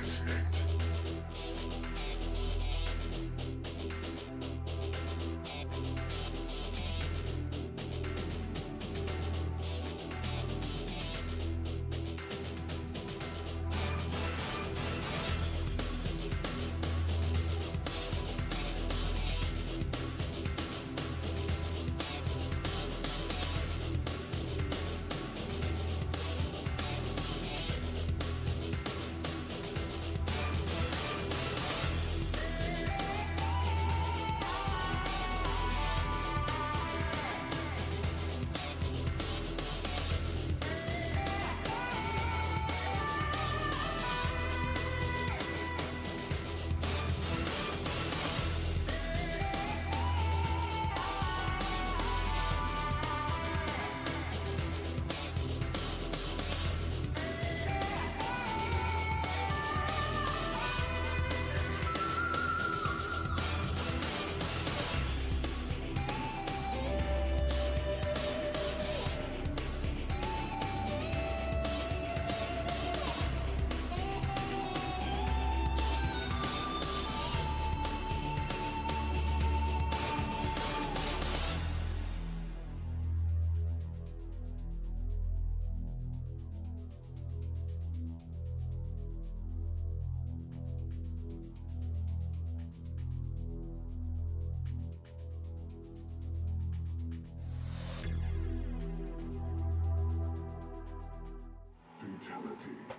instinct.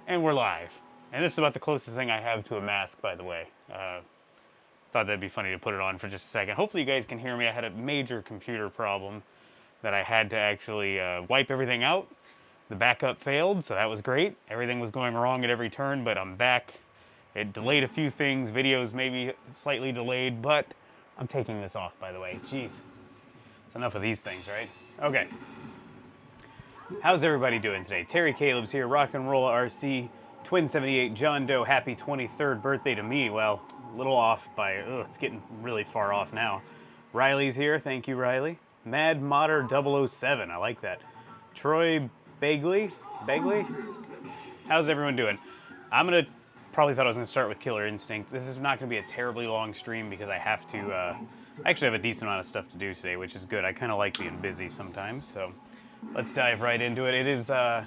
And we're live. And this is about the closest thing I have to a mask, by the way. Thought that'd be funny to put it on for just a second. Hopefully you guys can hear me. I had a major computer problem that I had to actually wipe everything out. The backup failed, so that was great. Everything was going wrong at every turn, but I'm back. It delayed a few things. Videos maybe slightly delayed, but I'm taking this off, by the way. Jeez. It's enough of these things, right? Okay. How's everybody doing today? Terry Caleb's here, Rock and Roll RC, Twin 78, John Doe, happy 23rd birthday to me. Well, a little off by, it's getting really far off now. Riley's here, thank you Riley. Mad Modder 007, I like that. Troy Begley? How's everyone doing? Probably thought I was gonna start with Killer Instinct. This is not gonna be a terribly long stream because I have to, I actually have a decent amount of stuff to do today, which is good. I kind of like being busy sometimes, so. Let's dive right into it. It is, I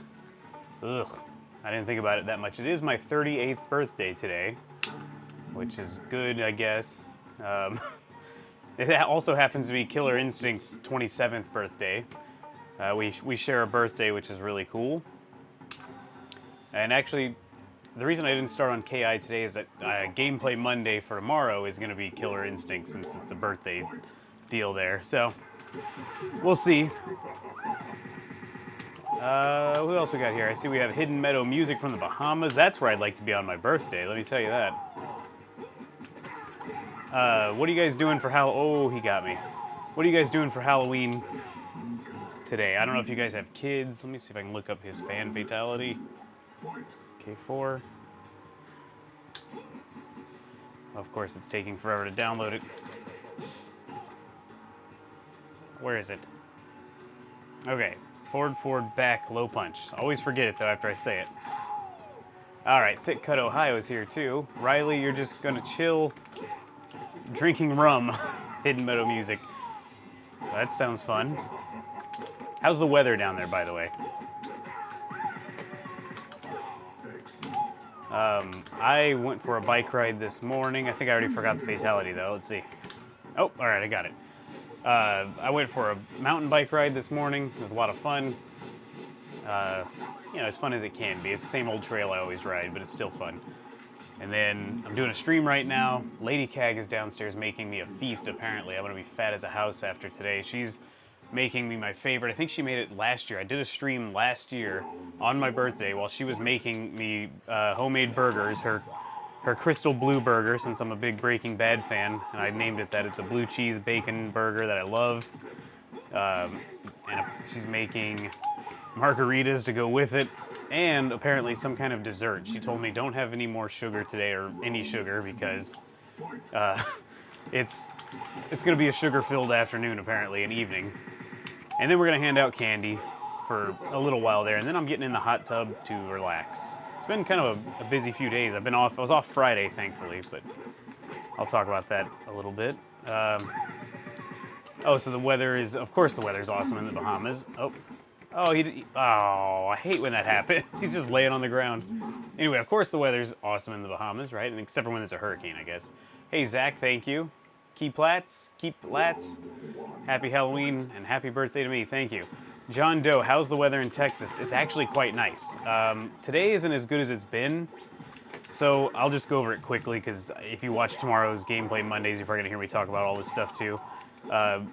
didn't think about it that much. It is my 38th birthday today, which is good, I guess. It also happens to be Killer Instinct's 27th birthday. We share a birthday, which is really cool. And actually, the reason I didn't start on KI today is that Gameplay Monday for tomorrow is going to be Killer Instinct since it's a birthday deal there. So, we'll see. Who else we got here? I see we have Hidden Meadow Music from the Bahamas. That's where I'd like to be on my birthday, let me tell you that. What are you guys doing for Oh, he got me. What are you guys doing for Halloween today? I don't know if you guys have kids. Let me see if I can look up his fan fatality. K4. Of course, it's taking forever to download it. Where is it? Okay. Forward, back, low punch. Always forget it, though, after I say it. All right, Thick Cut Ohio's here, too. Riley, you're just gonna chill drinking rum. Hidden Meadow Music. That sounds fun. How's the weather down there, by the way? I went for a bike ride this morning. I think I already forgot the fatality, though. Let's see. Oh, all right, I got it. I went for a mountain bike ride this morning. It was a lot of fun. You know, as fun as it can be. It's the same old trail I always ride, but it's still fun. And then I'm doing a stream right now. Lady Cag is downstairs making me a feast, apparently. I'm going to be fat as a house after today. She's making me my favorite. I think she made it last year. I did a stream last year on my birthday while she was making me homemade burgers. Her Crystal Blue Burger, since I'm a big Breaking Bad fan, and I named it that. It's a blue cheese bacon burger that I love. She's making margaritas to go with it, and apparently some kind of dessert. She told me don't have any more sugar today, or any sugar, because it's going to be a sugar-filled afternoon, apparently, and evening. And then we're going to hand out candy for a little while there, and then I'm getting in the hot tub to relax. It's been kind of a busy few days. I've been off. I was off Friday, thankfully, but I'll talk about that a little bit. Oh, so the weather is, of course, the weather's awesome in the Bahamas. Oh, I hate when that happens. He's just laying on the ground. Anyway, of course, the weather's awesome in the Bahamas, right? And except for when it's a hurricane, I guess. Hey, Zach, thank you. Keep Lats, happy Halloween and happy birthday to me. Thank you. John Doe, how's the weather in Texas? It's actually quite nice. Today isn't as good as it's been, so I'll just go over it quickly because if you watch tomorrow's Gameplay Mondays, you're probably gonna hear me talk about all this stuff too.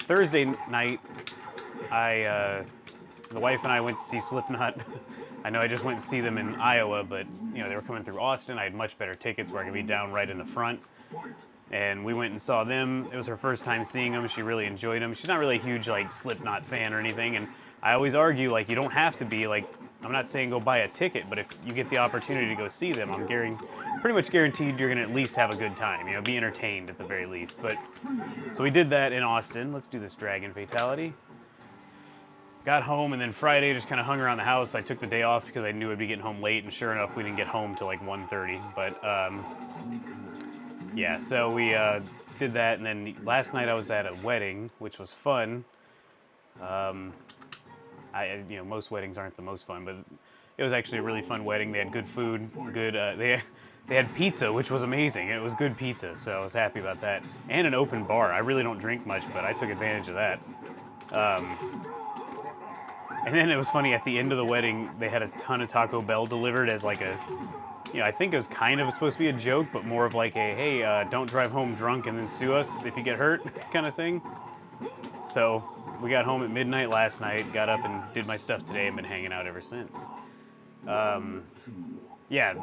Thursday night, the wife and I went to see Slipknot. I know I just went to see them in Iowa, but you know they were coming through Austin. I had much better tickets where I could be down right in the front. And we went and saw them. It was her first time seeing them. She really enjoyed them. She's not really a huge like Slipknot fan or anything. And I always argue like you don't have to be like. I'm not saying go buy a ticket, but if you get the opportunity to go see them, I'm pretty much guaranteed you're gonna at least have a good time. You know, be entertained at the very least. But so we did that in Austin. Let's do this dragon fatality. Got home, and then Friday just kind of hung around the house. I took the day off because I knew I'd be getting home late, and sure enough, we didn't get home till like 1:30. But yeah, so we did that, and then last night I was at a wedding, which was fun. You know, most weddings aren't the most fun, but it was actually a really fun wedding. They had good food, they had pizza, which was amazing. It was good pizza, so I was happy about that. And an open bar. I really don't drink much, but I took advantage of that. And then it was funny, at the end of the wedding, they had a ton of Taco Bell delivered as like a, you know, I think it was kind of supposed to be a joke, but more of like a, hey, don't drive home drunk and then sue us if you get hurt kind of thing. So we got home at midnight last night, got up and did my stuff today, and been hanging out ever since. Yeah,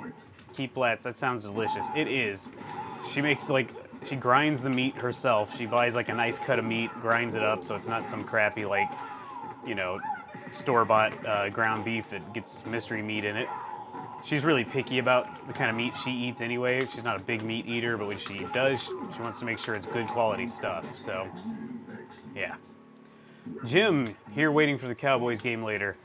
Keep Lats, that sounds delicious. It is. She grinds the meat herself. She buys like a nice cut of meat, grinds it up so it's not some crappy like, you know, store-bought ground beef that gets mystery meat in it. She's really picky about the kind of meat she eats anyway. She's not a big meat eater, but when she does, she wants to make sure it's good quality stuff. So, yeah. Jim, here waiting for the Cowboys game later.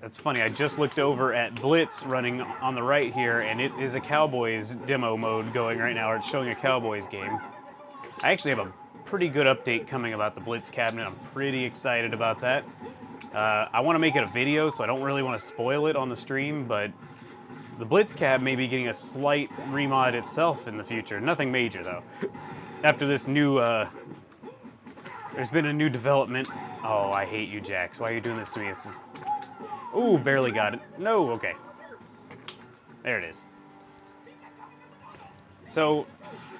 It's funny, I just looked over at Blitz running on the right here, and it is a Cowboys demo mode going right now, or it's showing a Cowboys game. I actually have a pretty good update coming about the Blitz cabinet. I'm pretty excited about that. I want to make it a video, so I don't really want to spoil it on the stream, but the Blitz cab may be getting a slight remod itself in the future. Nothing major, though. After this new, there's been a new development. Oh, I hate you, Jax. Why are you doing this to me? Ooh, barely got it. No, okay. There it is. So,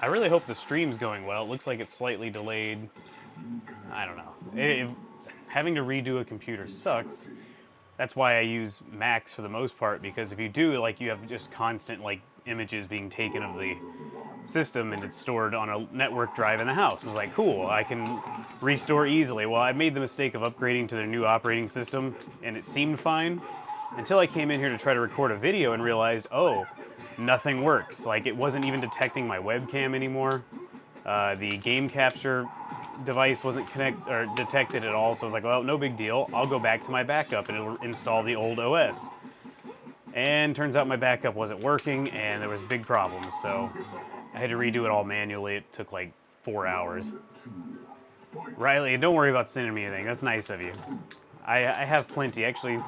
I really hope the stream's going well. It looks like it's slightly delayed. I don't know. Having to redo a computer sucks. That's why I use Macs for the most part, because if you do, like, you have just constant, like, images being taken of the system and it's stored on a network drive in the house. It's like, cool, I can restore easily. Well, I made the mistake of upgrading to their new operating system, and it seemed fine until I came in here to try to record a video and realized, oh, nothing works. Like, it wasn't even detecting my webcam anymore. The game capture device wasn't detected at all, so I was like, well, no big deal. I'll go back to my backup and it'll install the old OS. And turns out my backup wasn't working and there was big problems, so I had to redo it all manually. It took like 4 hours. Riley, don't worry about sending me anything. That's nice of you. I have plenty. Actually,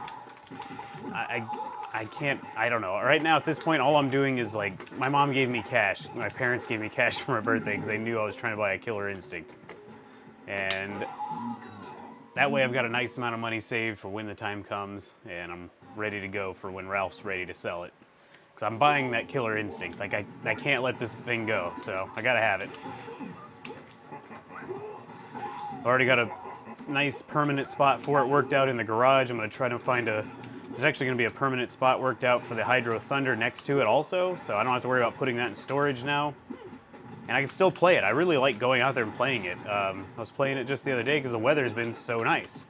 I can't, I don't know. Right now, at this point, all I'm doing is like, my mom gave me cash. My parents gave me cash for my birthday because they knew I was trying to buy a Killer Instinct. And that way I've got a nice amount of money saved for when the time comes, and I'm ready to go for when Ralph's ready to sell it. Because I'm buying that Killer Instinct. Like, I can't let this thing go, so I gotta have it. I've already got a nice permanent spot for it worked out in the garage. I'm gonna try to find there's actually gonna be a permanent spot worked out for the Hydro Thunder next to it also, so I don't have to worry about putting that in storage now. And I can still play it. I really like going out there and playing it. I was playing it just the other day because the weather's been so nice.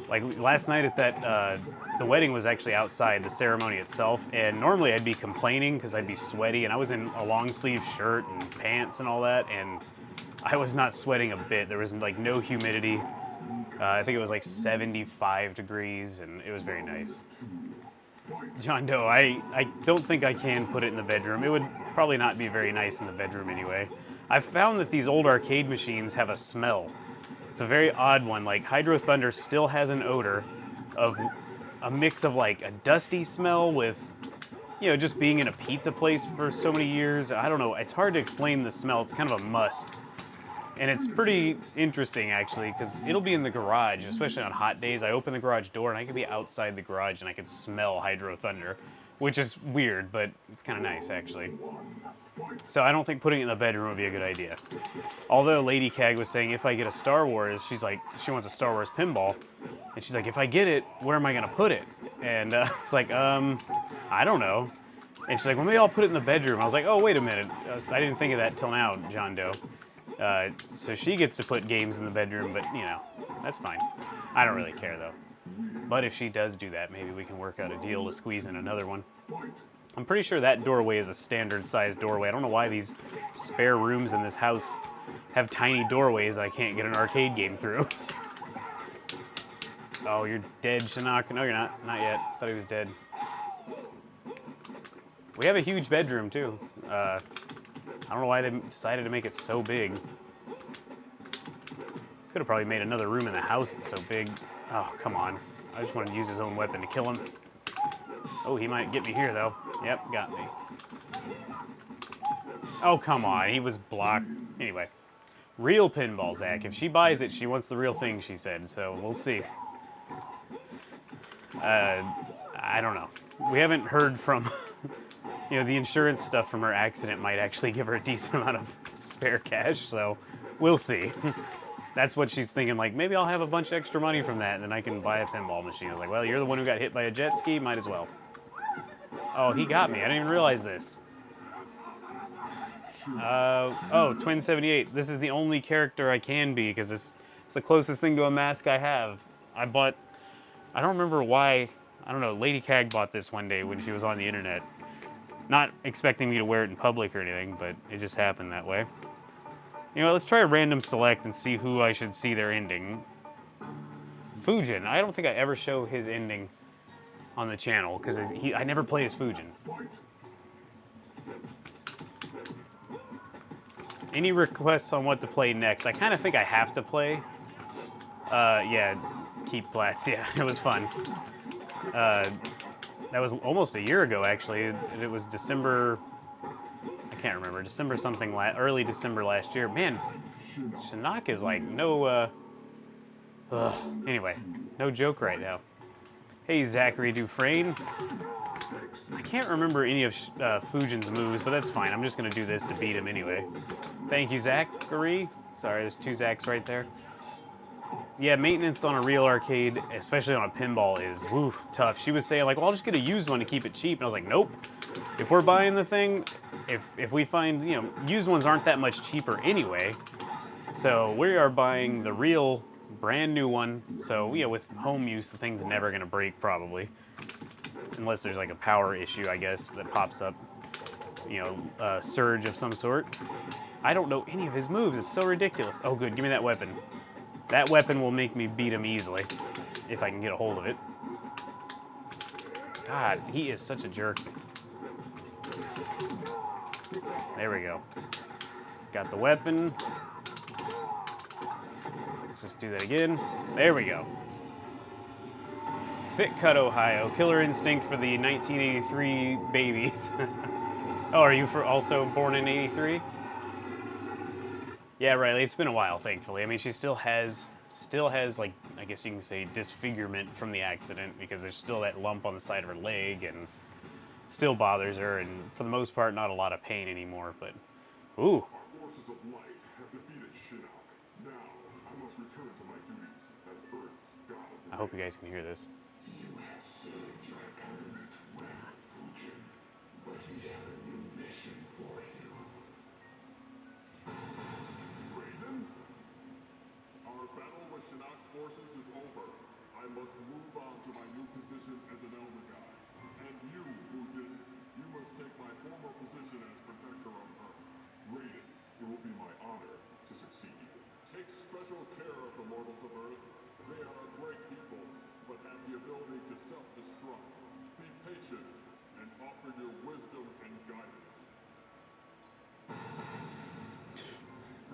Like last night at that, the wedding was actually outside, the ceremony itself, and normally I'd be complaining because I'd be sweaty, and I was in a long sleeve shirt and pants and all that, and I was not sweating a bit. There was like no humidity. I think it was like 75 degrees, and it was very nice. John Doe, I don't think I can put it in the bedroom. It would probably not be very nice in the bedroom anyway. I've found that these old arcade machines have a smell. It's a very odd one. Like Hydro Thunder still has an odor of a mix of like a dusty smell with, you know, just being in a pizza place for so many years. I don't know. It's hard to explain the smell. It's kind of a must. And it's pretty interesting, actually, because it'll be in the garage, especially on hot days. I open the garage door, and I could be outside the garage, and I could smell Hydro Thunder, which is weird, but it's kind of nice, actually. So I don't think putting it in the bedroom would be a good idea. Although Lady Cag was saying if I get a Star Wars, she's like, she wants a Star Wars pinball, and she's like, if I get it, where am I going to put it? And it's like, I don't know. And she's like, well, maybe I'll put it in the bedroom. I was like, oh, wait a minute. I didn't think of that till now, John Doe. So she gets to put games in the bedroom, but, you know, that's fine. I don't really care, though. But if she does do that, maybe we can work out a deal to squeeze in another one. I'm pretty sure that doorway is a standard-sized doorway. I don't know why these spare rooms in this house have tiny doorways that I can't get an arcade game through. Oh, you're dead, Shinnok. No, you're not. Not yet. Thought he was dead. We have a huge bedroom, too. I don't know why they decided to make it so big. Could have probably made another room in the house that's so big. Oh, come on. I just wanted to use his own weapon to kill him. Oh, he might get me here, though. Yep, got me. Oh, come on. He was blocked. Anyway. Real pinball, Zach. If she buys it, she wants the real thing, she said. So, we'll see. I don't know. We haven't heard from... You know, the insurance stuff from her accident might actually give her a decent amount of spare cash, so we'll see. That's what she's thinking, like, maybe I'll have a bunch of extra money from that, and then I can buy a pinball machine. I was like, well, you're the one who got hit by a jet ski, might as well. Oh, he got me. I didn't even realize this. Oh, Twin 78. This is the only character I can be, because it's the closest thing to a mask I have. I don't remember why, I don't know, Lady Cag bought this one day when she was on the internet. Not expecting me to wear it in public or anything, but it just happened that way. You know, let's try a random select and see who I should see their ending. Fujin. I don't think I ever show his ending on the channel, because I never play as Fujin. Any requests on what to play next? I kind of think I have to play. Yeah, Keep Platts. Yeah, it was fun. That was almost a year ago, actually. It was December, I can't remember, December something, early December last year. Man, Shinnok is like anyway, no joke right now. Hey, Zachary Dufresne. I can't remember any of Fujin's moves, but that's fine. I'm just going to do this to beat him anyway. Thank you, Zachary. Sorry, there's two Zachs right there. Yeah, maintenance on a real arcade, especially on a pinball, is tough. She was saying, like, well, I'll just get a used one to keep it cheap. And I was like, nope. If we're buying the thing, if we find, you know, used ones aren't that much cheaper anyway. So we are buying the real, brand new one. So, yeah, with home use, the thing's never going to break, probably. Unless there's, like, a power issue, I guess, that pops up. You know, a surge of some sort. I don't know any of his moves. It's so ridiculous. Oh, good. Give me that weapon. That weapon will make me beat him easily, if I can get a hold of it. God, he is such a jerk. There we go. Got the weapon. Let's just do that again. There we go. Thick Cut, Ohio. Killer Instinct for the 1983 babies. Oh, are you also born in 83? Yeah, Riley, it's been a while, thankfully. I mean, she still has, like, I guess you can say disfigurement from the accident, because there's still that lump on the side of her leg, and it still bothers her, and for the most part, not a lot of pain anymore, but, ooh. I hope you guys can hear this.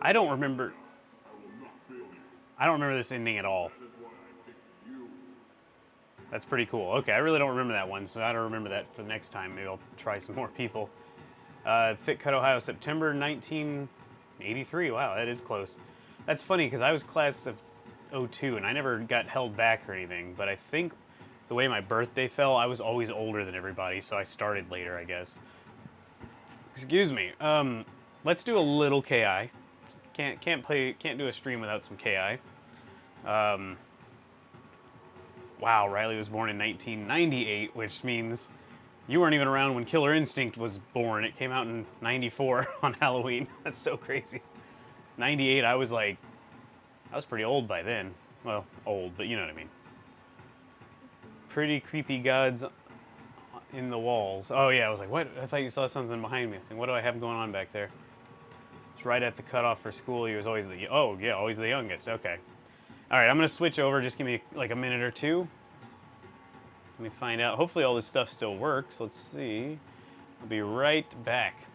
I don't remember this ending at all. That's pretty cool. Okay, I really don't remember that one, so I don't remember that for the next time. Maybe I'll try some more people. Thick Cut, Ohio, September 1983. Wow, that is close. That's funny, because I was class of 02, and I never got held back or anything, but I think the way my birthday fell, I was always older than everybody, so I started later, I guess. Excuse me. Let's do a little KI. Can't do a stream without some KI. Wow, Riley was born in 1998, which means you weren't even around when Killer Instinct was born. It came out in 94 on Halloween. That's so crazy. 98, I was pretty old by then. Well, old, but you know what I mean. Pretty creepy gods in the walls. Oh yeah, I was like, what? I thought you saw something behind me. I was like, what do I have going on back there? It's right at the cutoff for school. He was always always the youngest. Okay. All right, I'm gonna switch over. Just give me like a minute or two. Let me find out. Hopefully all this stuff still works. Let's see. I'll be right back.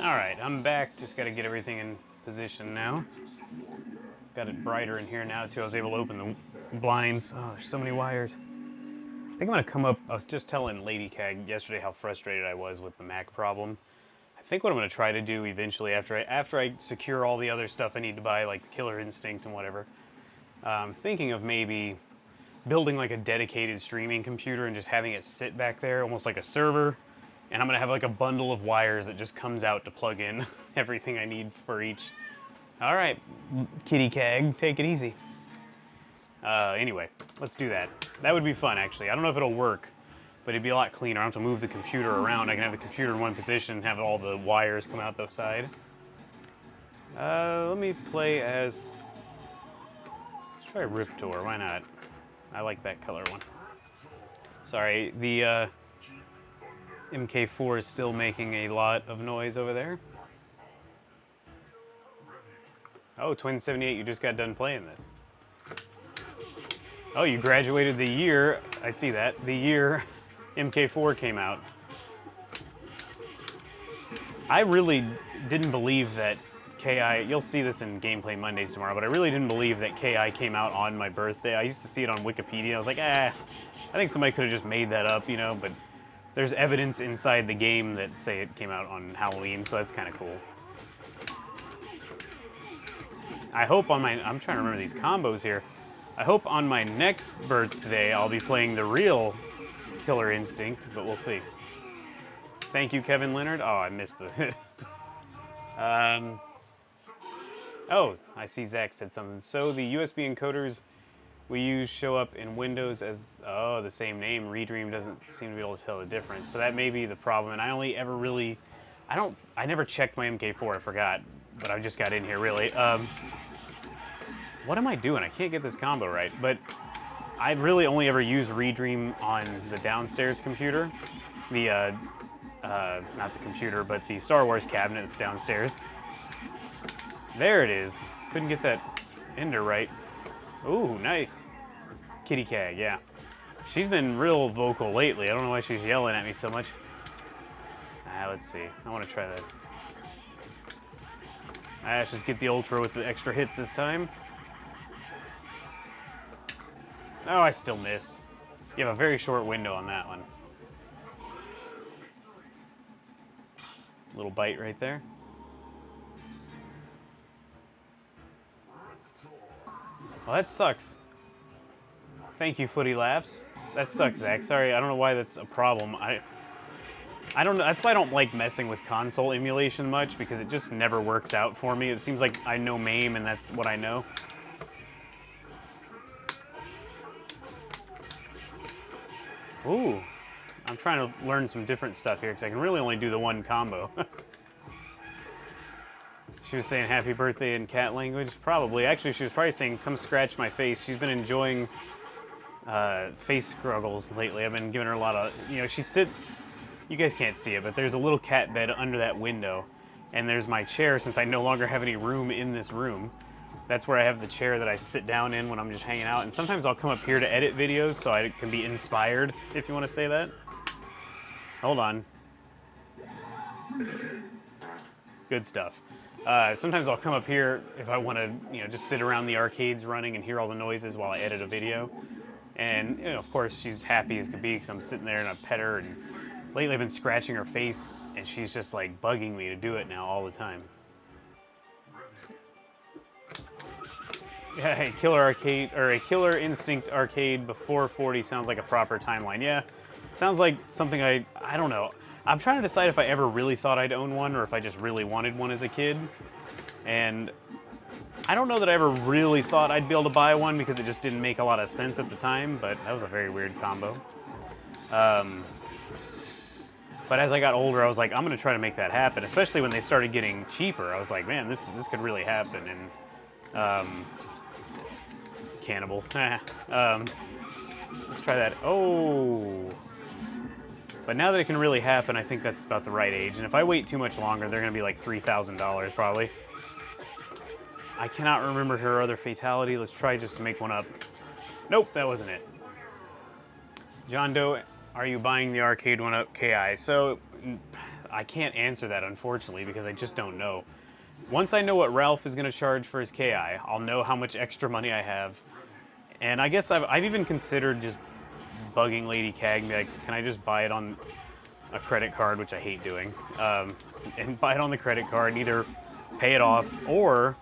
Alright, I'm back. Just got to get everything in position now. Got it brighter in here now, too. I was able to open the blinds. Oh, there's so many wires. I think I'm going to come up... I was just telling Lady Cag yesterday how frustrated I was with the Mac problem. I think what I'm going to try to do eventually, after I secure all the other stuff I need to buy, like the Killer Instinct and whatever, I'm thinking of maybe building like a dedicated streaming computer and just having it sit back there, almost like a server. And I'm going to have like a bundle of wires that just comes out to plug in everything I need for each. All right, Kitty Cag, take it easy. Anyway, let's do that. That would be fun, actually. I don't know if it'll work, but it'd be a lot cleaner. I don't have to move the computer around. I can have the computer in one position and have all the wires come out the side. Let me play as... Let's try Riptor, why not? I like that color one. Sorry, the... MK4 is still making a lot of noise over there. Oh, Twin78, you just got done playing this. Oh, you graduated the year, I see that, the year MK4 came out. I really didn't believe that KI, you'll see this in Gameplay Mondays tomorrow, but I really didn't believe that KI came out on my birthday. I used to see it on Wikipedia. I was like, I think somebody could have just made that up, you know, but there's evidence inside the game that say it came out on Halloween, so that's kind of cool. I hope on my, I'm trying to remember these combos here. I hope on my next birthday I'll be playing the real Killer Instinct, but we'll see. Thank you, Kevin Leonard. Oh, I missed the... Oh, I see Zach said something. So the USB encoders we use show up in Windows as, oh, the same name. Redream doesn't seem to be able to tell the difference. So that may be the problem. And I only ever really, I never checked my MK4, I forgot. But I just got in here, really. What am I doing? I can't get this combo right. But I really only ever use Redream on the downstairs computer. The, not the computer, but the Star Wars cabinet that's downstairs. There it is. Couldn't get that Ender right. Ooh, nice. Kitty Cag, yeah. She's been real vocal lately. I don't know why she's yelling at me so much. Let's see. I want to try that. Let's just get the Ultra with the extra hits this time. Oh, I still missed. You have a very short window on that one. Little bite right there. Well, that sucks. Thank you, Footy Laughs. That sucks, Zach. Sorry, I don't know why that's a problem. I don't know. That's why I don't like messing with console emulation much, because it just never works out for me. It seems like I know MAME, and that's what I know. Ooh. I'm trying to learn some different stuff here, because I can really only do the one combo. She was saying happy birthday in cat language? Probably. Actually, she was probably saying, come scratch my face. She's been enjoying face struggles lately. I've been giving her a lot of, you know, she sits, you guys can't see it, but there's a little cat bed under that window. And there's my chair, since I no longer have any room in this room. That's where I have the chair that I sit down in when I'm just hanging out. And sometimes I'll come up here to edit videos so I can be inspired, if you want to say that. Hold on. Good stuff. Sometimes I'll come up here if I want to, you know, just sit around the arcades running and hear all the noises while I edit a video. And, you know, of course, she's happy as could be because I'm sitting there and I pet her. And lately I've been scratching her face, and she's just like bugging me to do it now all the time. Yeah, hey, Killer Arcade, or a Killer Instinct arcade before 40 sounds like a proper timeline. Yeah, sounds like something I don't know. I'm trying to decide if I ever really thought I'd own one or if I just really wanted one as a kid. And I don't know that I ever really thought I'd be able to buy one because it just didn't make a lot of sense at the time, but that was a very weird combo. But as I got older, I was like, I'm going to try to make that happen, especially when they started getting cheaper. I was like, man, this could really happen. And Cannibal. Let's try that. Oh. But now that it can really happen, I think that's about the right age. And if I wait too much longer, they're going to be like $3,000 probably. I cannot remember her other fatality. Let's try just to make one up. Nope, that wasn't it. John Doe, are you buying the arcade one up KI? So I can't answer that, unfortunately, because I just don't know. Once I know what Ralph is going to charge for his KI, I'll know how much extra money I have. And I guess I've even considered just bugging Lady Cag and be like, can I just buy it on a credit card, which I hate doing, and buy it on the credit card and either pay it off or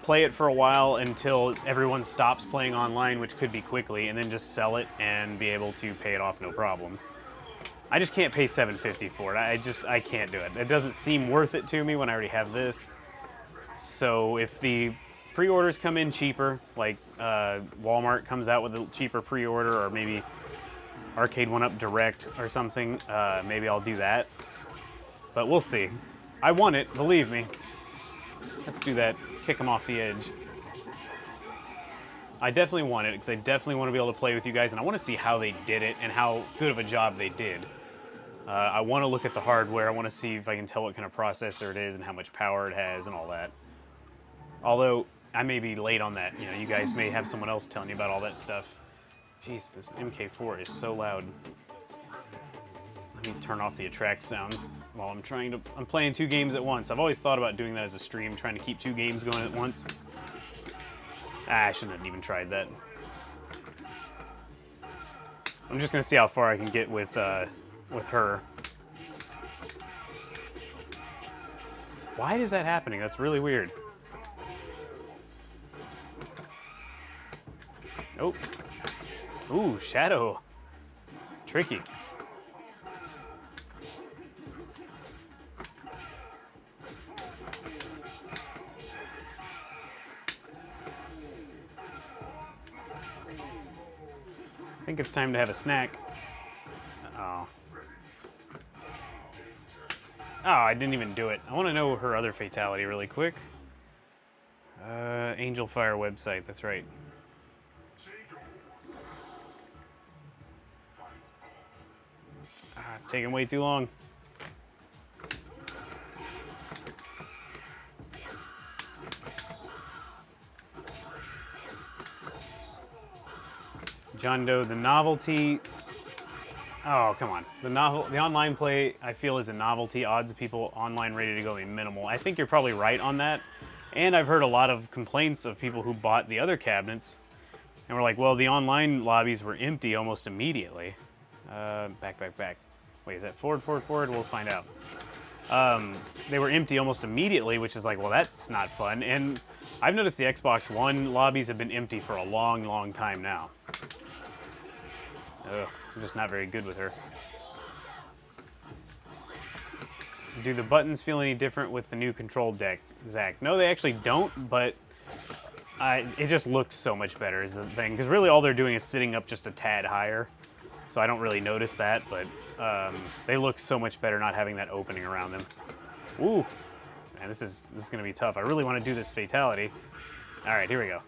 play it for a while until everyone stops playing online, which could be quickly, and then just sell it and be able to pay it off no problem. I just can't pay $750 for it. I can't do it. It doesn't seem worth it to me when I already have this. So if the pre-orders come in cheaper, like Walmart comes out with a cheaper pre-order, or maybe Arcade One Up Direct or something, maybe I'll do that. But we'll see. I want it, believe me. Let's do that. Kick them off the edge. I definitely want it, because I definitely want to be able to play with you guys, and I want to see how they did it and how good of a job they did. I want to look at the hardware. I want to see if I can tell what kind of processor it is and how much power it has and all that. Although, I may be late on that. You know, you guys may have someone else telling you about all that stuff. Jeez, this MK4 is so loud. Let me turn off the attract sounds while I'm playing two games at once. I've always thought about doing that as a stream, trying to keep two games going at once. I shouldn't have even tried that. I'm just gonna see how far I can get with her. Why is that happening? That's really weird. Oh. Ooh, Shadow. Tricky. I think it's time to have a snack. Oh. Oh, I didn't even do it. I want to know her other fatality really quick. Angel Fire website, that's right. It's taking way too long. John Doe, the novelty. Oh, come on. The online play, I feel, is a novelty. Odds of people online ready to go be minimal. I think you're probably right on that. And I've heard a lot of complaints of people who bought the other cabinets and were like, well, the online lobbies were empty almost immediately. Back. Wait, is that forward? We'll find out. They were empty almost immediately, which is like, well, that's not fun. And I've noticed the Xbox One lobbies have been empty for a long time now. Ugh, I'm just not very good with her. Do the buttons feel any different with the new control deck, Zach? No, they actually don't, but it just looks so much better is the thing. Because really all they're doing is sitting up just a tad higher. So I don't really notice that, but they look so much better not having that opening around them. Ooh, man, this is gonna be tough. I really want to do this fatality. All right, here we go.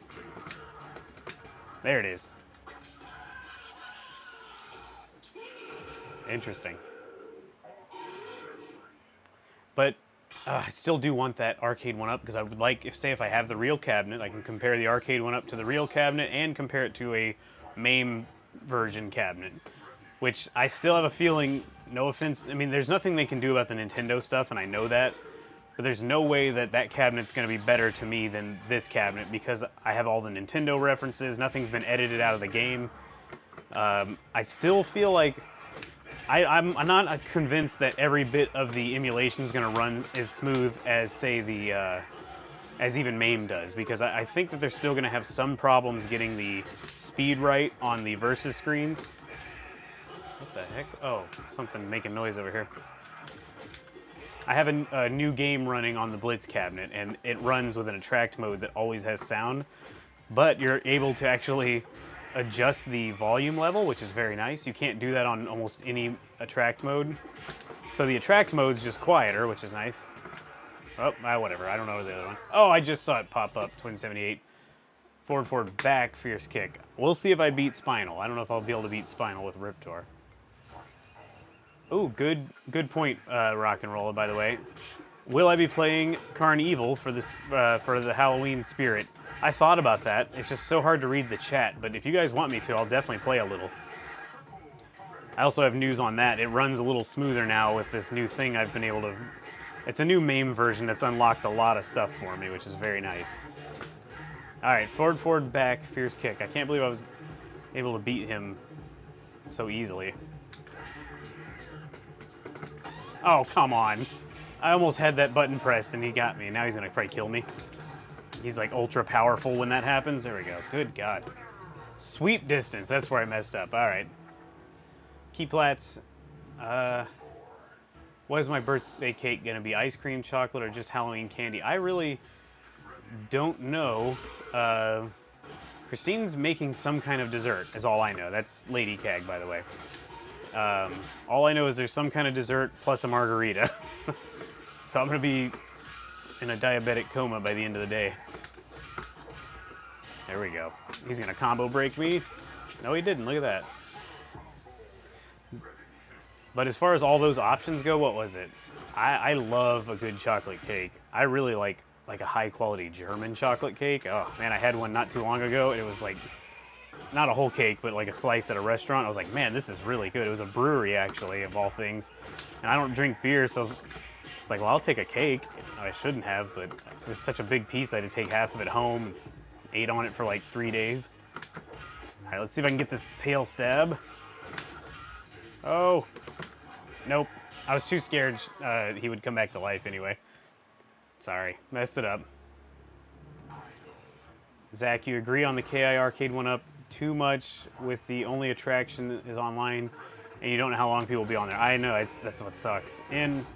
There it is. Interesting. But I still do want that arcade one up because I would like, if I have the real cabinet, I can compare the arcade one up to the real cabinet and compare it to a MAME version cabinet, which I still have a feeling, no offense, I mean, there's nothing they can do about the Nintendo stuff, and I know that, but there's no way that cabinet's going to be better to me than this cabinet because I have all the Nintendo references, nothing's been edited out of the game. I still feel like I'm not convinced that every bit of the emulation is going to run as smooth as, say, as even MAME does, because I think that they're still going to have some problems getting the speed right on the versus screens. What the heck? Oh, something making noise over here. I have a new game running on the Blitz cabinet, and it runs with an attract mode that always has sound, but you're able to actually adjust the volume level, which is very nice. You can't do that on almost any attract mode. So the attract mode's just quieter, which is nice. Oh, whatever. I don't know the other one. Oh, I just saw it pop up. Twin 78. Forward, back, fierce kick. We'll see if I beat Spinal. I don't know if I'll be able to beat Spinal with Riptor. Ooh, good point, Rock and Roller, by the way. Will I be playing Carnival for this for the Halloween spirit? I thought about that. It's just so hard to read the chat, but if you guys want me to, I'll definitely play a little. I also have news on that. It runs a little smoother now with this new thing I've been able to... It's a new MAME version that's unlocked a lot of stuff for me, which is very nice. All right, forward, back, fierce kick. I can't believe I was able to beat him so easily. Oh, come on. I almost had that button pressed and he got me. Now he's gonna probably kill me. He's like ultra powerful when that happens. There we go. Good God. Sweep distance. That's where I messed up. All right. Key plats. What is my birthday cake going to be? Ice cream, chocolate, or just Halloween candy? I really don't know. Christine's making some kind of dessert, is all I know. That's Lady Cag, by the way. All I know is there's some kind of dessert plus a margarita. So I'm going to be in a diabetic coma by the end of the day. There we go. He's going to combo break me. No, he didn't. Look at that. But as far as all those options go, what was it? I love a good chocolate cake. I really like a high-quality German chocolate cake. Oh, man, I had one not too long ago, and it was like, not a whole cake, but like a slice at a restaurant. I was like, man, this is really good. It was a brewery, actually, of all things. And I don't drink beer, so it's like, well, I'll take a cake. I shouldn't have, but it was such a big piece, I had to take half of it home and ate on it for like 3 days. All right, let's see if I can get this tail stab. Oh, nope. I was too scared he would come back to life anyway. Sorry, messed it up. Zach, you agree on the KI Arcade one up too much with the only attraction is online and you don't know how long people will be on there. I know, that's what sucks. And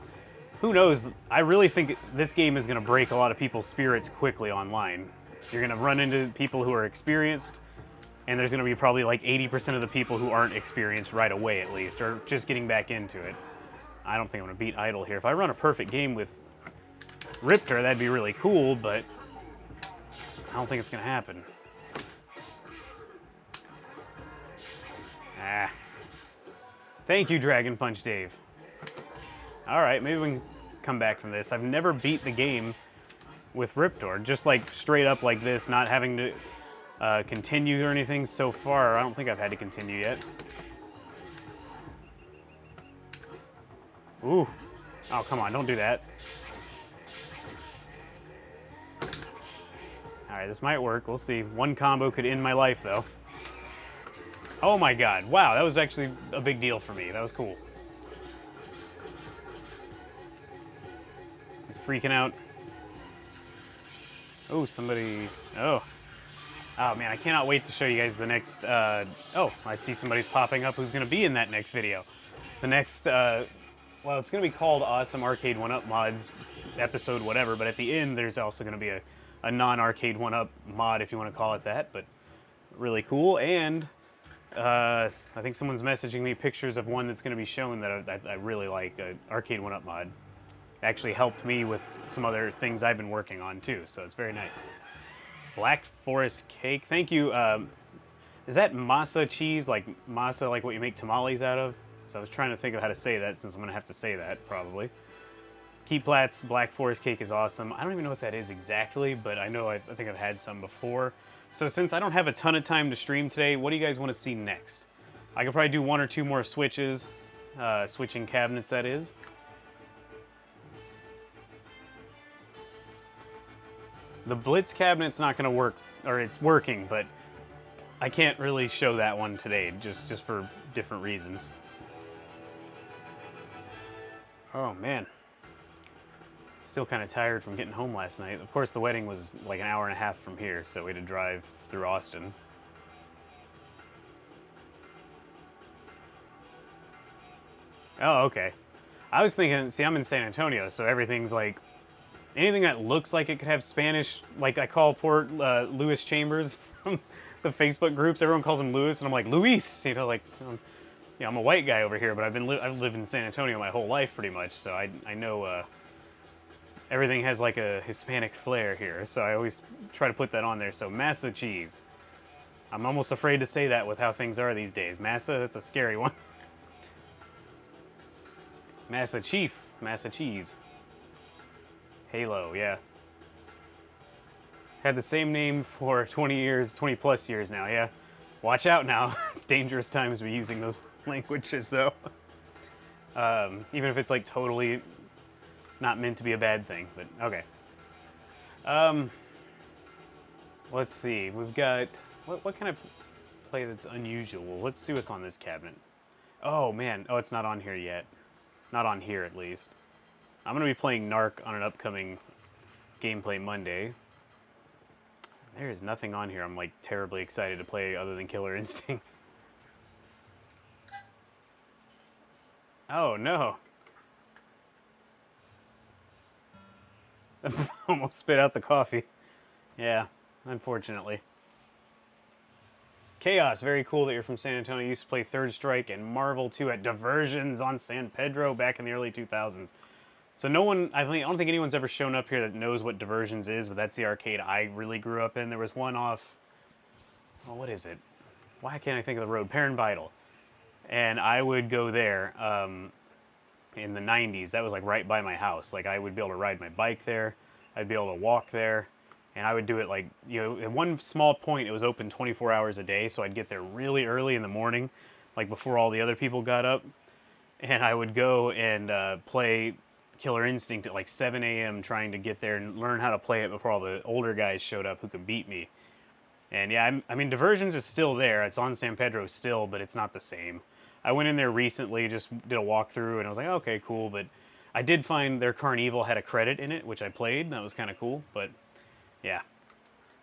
who knows, I really think this game is going to break a lot of people's spirits quickly online. You're going to run into people who are experienced, and there's going to be probably like 80% of the people who aren't experienced right away at least, or just getting back into it. I don't think I'm going to beat Idle here. If I run a perfect game with Riptor, that'd be really cool, but I don't think it's going to happen. Ah. Thank you, Dragon Punch Dave. All right, maybe we can come back from this. I've never beat the game with Riptor, just like straight up like this, not having to continue or anything so far. I don't think I've had to continue yet. Ooh. Oh, come on, don't do that. Alright, this might work. We'll see. One combo could end my life, though. Oh my god. Wow, that was actually a big deal for me. That was cool. He's freaking out. Oh, somebody... Oh. Oh, man, I cannot wait to show you guys the next... Oh, I see somebody's popping up who's going to be in that next video. The next... Well, it's going to be called Awesome Arcade 1-Up Mods episode whatever, but at the end there's also going to be a non-arcade 1-Up mod, if you want to call it that, but really cool. And I think someone's messaging me pictures of one that's going to be shown that I really like, an arcade 1-Up mod. Actually helped me with some other things I've been working on too, so it's very nice. Black Forest cake, thank you. Is that masa cheese, like masa, like what you make tamales out of? So I was trying to think of how to say that, since I'm going to have to say that, probably. Keep Plat's Black Forest cake is awesome. I don't even know what that is exactly, but I know I think I've had some before. So since I don't have a ton of time to stream today, what do you guys want to see next? I could probably do one or two more switches, switching cabinets, that is. The Blitz cabinet's not going to work, or it's working, but I can't really show that one today, just for different reasons. Oh, man. Still kind of tired from getting home last night. Of course, the wedding was like an hour and a half from here, so we had to drive through Austin. Oh, okay. I was thinking, see, I'm in San Antonio, so everything's like, anything that looks like it could have Spanish, like I call poor Louis Chambers from the Facebook groups. Everyone calls him Louis, and I'm like, Luis, you know, like, yeah, I'm a white guy over here, but I've lived in San Antonio my whole life pretty much, so I know everything has like a Hispanic flair here, so I always try to put that on there. So masa cheese. I'm almost afraid to say that with how things are these days. Masa, that's a scary one. Masa Chief, Masa cheese. Halo, yeah. Had the same name for 20 years, 20 plus years now, yeah. Watch out now. It's dangerous times to be using those languages, though. Even if it's like totally not meant to be a bad thing, but okay. Let's see. We've got what kind of play that's unusual? Let's see what's on this cabinet. Oh man. Oh, it's not on here yet. Not on here, at least. I'm gonna be playing Narc on an upcoming Gameplay Monday. There is nothing on here I'm like terribly excited to play other than Killer Instinct. Oh no. Almost spit out the coffee. Yeah, unfortunately. Chaos, very cool that you're from San Antonio. You used to play Third Strike and Marvel 2 at Diversions on San Pedro back in the early 2000s. So no one, I don't think anyone's ever shown up here that knows what Diversions is, but that's the arcade I really grew up in. There was one off, oh, what is it? Why can't I think of the road? Perrin Vital. And I would go there in the 90s. That was like right by my house. Like I would be able to ride my bike there. I'd be able to walk there. And I would do it like, you know, at one small point, it was open 24 hours a day. So I'd get there really early in the morning, like before all the other people got up. And I would go and play Killer Instinct at like 7 a.m. trying to get there and learn how to play it before all the older guys showed up who could beat me. And yeah, I mean, Diversions is still there. It's on San Pedro still, but it's not the same. I went in there recently, just did a walkthrough, and I was like, okay, cool. But I did find their Carnival had a credit in it, which I played, and that was kind of cool. But yeah.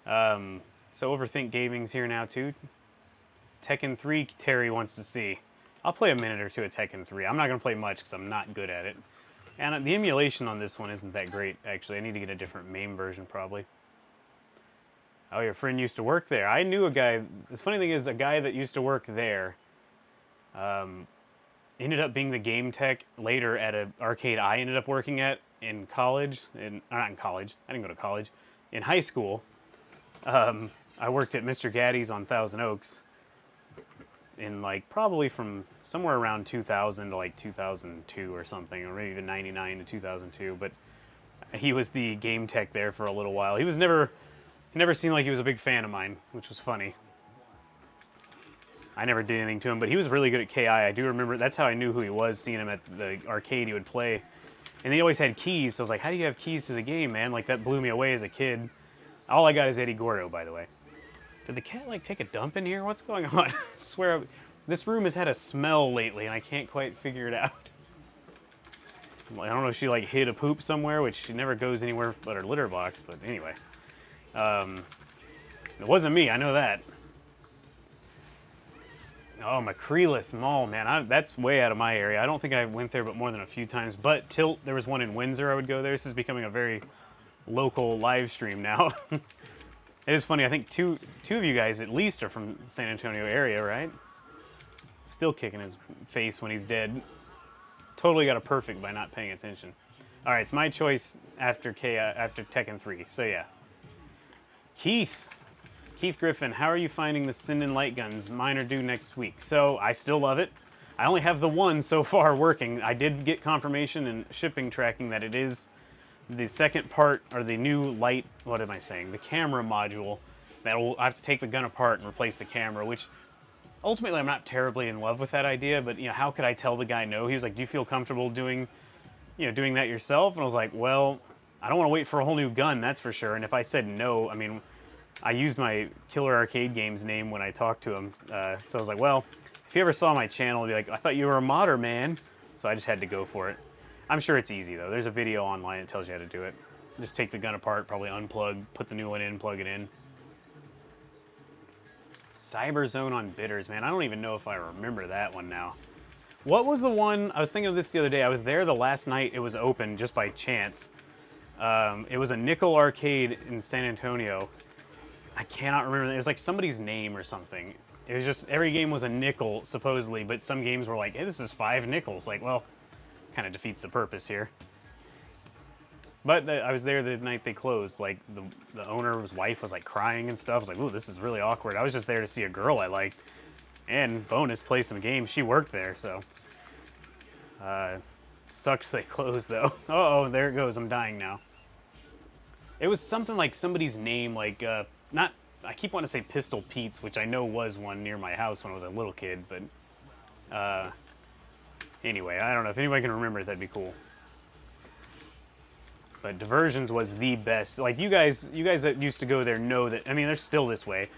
So Overthink Gaming's here now too. Tekken 3, Terry wants to see. I'll play a minute or two of Tekken 3. I'm not going to play much because I'm not good at it. And the emulation on this one isn't that great, actually. I need to get a different MAME version, probably. Oh, your friend used to work there. I knew a guy. The funny thing is, a guy that used to work there ended up being the game tech later at an arcade I ended up working at in college. Not in college. I didn't go to college. In high school, I worked at Mr. Gaddy's on Thousand Oaks in like probably from somewhere around 2000 to like 2002 or something, or maybe even 99 to 2002. But he was the game tech there for a little while. He He never seemed like he was a big fan of mine, which was funny. I never did anything to him, but he was really good at KI. I do remember, that's how I knew who he was, seeing him at the arcade he would play. And he always had keys, so I was like, how do you have keys to the game, man? Like, that blew me away as a kid. All I got is Eddie Gordo, by the way. Did the cat, like, take a dump in here? What's going on? I swear, this room has had a smell lately, and I can't quite figure it out. I don't know if she, like, hid a poop somewhere, which she never goes anywhere but her litter box, but anyway. It wasn't me, I know that. Oh, Macrelis Mall, man, that's way out of my area. I don't think I went there but more than a few times, but Tilt, there was one in Windsor I would go there. This is becoming a very local live stream now. It is funny, I think two of you guys at least are from the San Antonio area, right? Still kicking his face when he's dead. Totally got a perfect by not paying attention. All right, it's my choice after Tekken 3, so yeah. Keith Griffin, how are you finding the Sinden light guns? Mine are due next week. So I still love it. I only have the one so far working. I did get confirmation and shipping tracking that it is the second part, or the new light, what am I saying? The camera module that I have to take the gun apart and replace the camera, which ultimately I'm not terribly in love with that idea, but you know, how could I tell the guy no? He was like, do you feel comfortable doing that yourself? And I was like, well, I don't want to wait for a whole new gun, that's for sure. And if I said no, I mean, I used my Killer Arcade Games name when I talked to him. So I was like, well, if you ever saw my channel, I'd be like, I thought you were a modder, man. So I just had to go for it. I'm sure it's easy, though. There's a video online that tells you how to do it. Just take the gun apart, probably unplug, put the new one in, plug it in. Cyberzone on Bitters, man. I don't even know if I remember that one now. What was the one? I was thinking of this the other day. I was there the last night it was open, just by chance. It was a nickel arcade in San Antonio. I cannot remember. It was like somebody's name or something. It was just, every game was a nickel, supposedly, but some games were like, hey, this is 5 nickels. Like, well, kind of defeats the purpose here. But I was there the night they closed. Like, the owner's wife was like crying and stuff. I was like, ooh, this is really awkward. I was just there to see a girl I liked. And bonus, play some games. She worked there, so. Sucks they closed, though. Uh-oh, there it goes. I'm dying now. It was something like somebody's name, like, I keep wanting to say Pistol Pete's, which I know was one near my house when I was a little kid, but, anyway, I don't know. If anybody can remember it, that'd be cool. But Diversions was the best. Like, you guys that used to go there know that, I mean, they're still this way.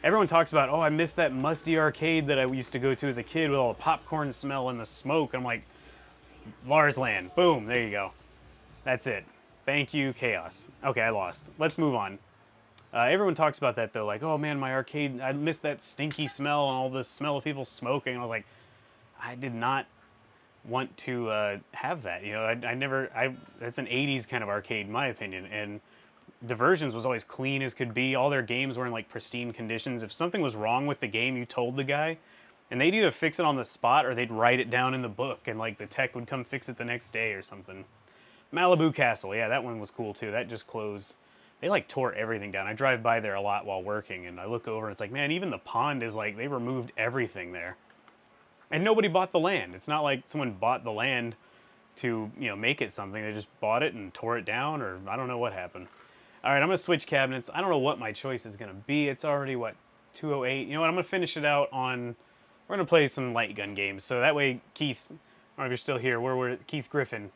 Everyone talks about, oh, I miss that musty arcade that I used to go to as a kid with all the popcorn smell and the smoke. I'm like, Lars Land. Boom, there you go. That's it. Thank you, Chaos. Okay, I lost. Let's move on. Everyone talks about that, though. Like, oh, man, my arcade, I miss that stinky smell and all the smell of people smoking. And I was like, I did not want to have that. You know, that's an 80s kind of arcade, in my opinion. And Diversions was always clean as could be. All their games were in, like, pristine conditions. If something was wrong with the game, you told the guy. And they'd either fix it on the spot or they'd write it down in the book. And, like, the tech would come fix it the next day or something. Malibu Castle, yeah, that one was cool, too. That just closed. They, like, tore everything down. I drive by there a lot while working, and I look over, and it's like, man, even the pond is, like, they removed everything there. And nobody bought the land. It's not like someone bought the land to, you know, make it something. They just bought it and tore it down, or I don't know what happened. All right, I'm going to switch cabinets. I don't know what my choice is going to be. It's already, what, 2:08? You know what, I'm going to finish it out on, we're going to play some light gun games. So that way, Keith, I don't know if you're still here, we're Keith Griffin.